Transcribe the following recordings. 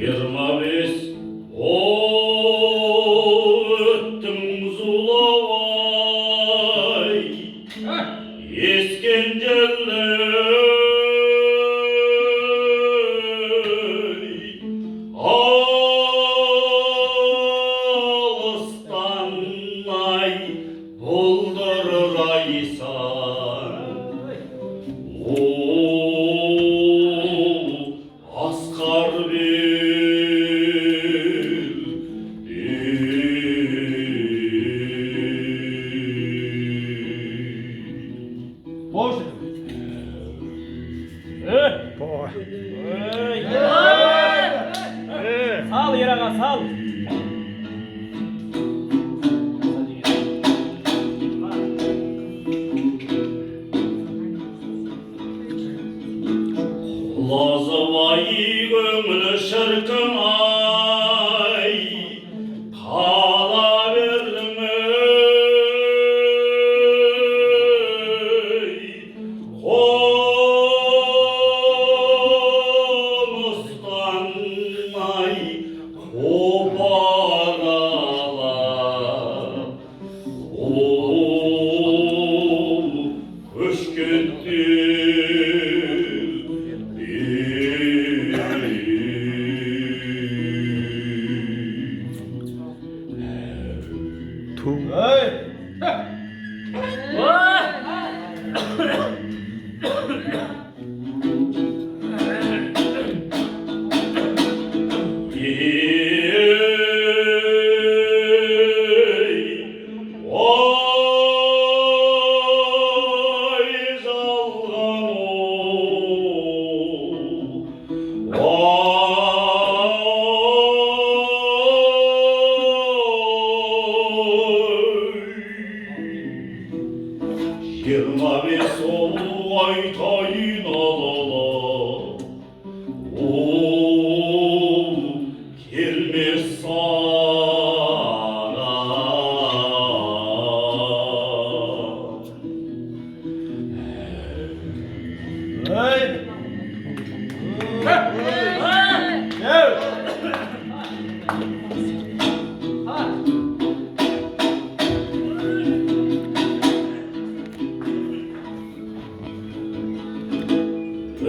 25 öttің зулавай ескен желлей алыстан ай бұлдырыр айсан асқар Sal yere sal. Құлазыбай көңілі шіркін ай қала бердің ей қоныстан ай қопар алап Жиырма бес айтайын алала ол келмес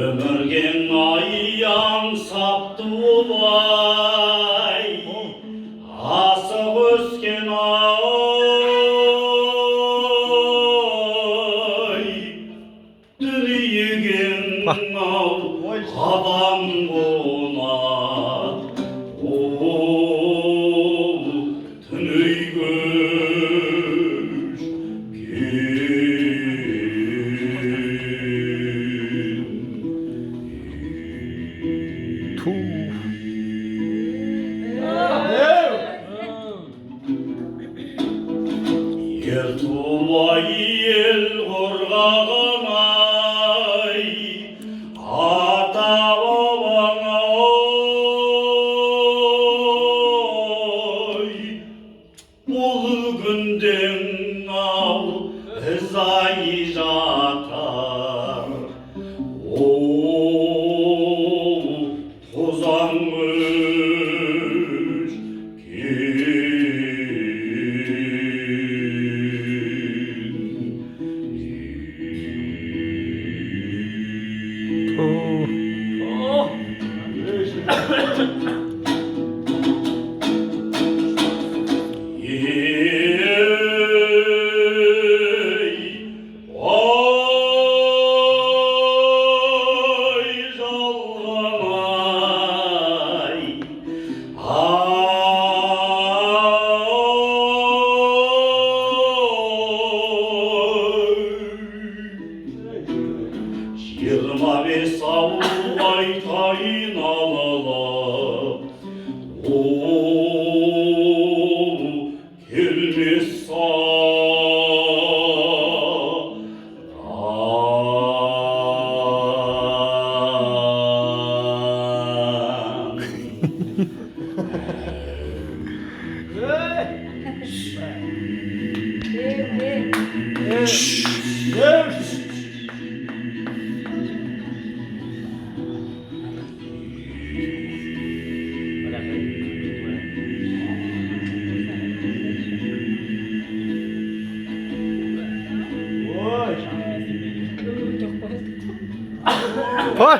өмірген аяң сапты олай асық өскен ай дүниеген ау адам қонар түней көш ер тулай ел қорғаған ай ата бабаң ай бұл күнден ау ызай жатар тозаң Жиырма бес айтайын алала Pay.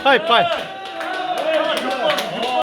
Pay pay.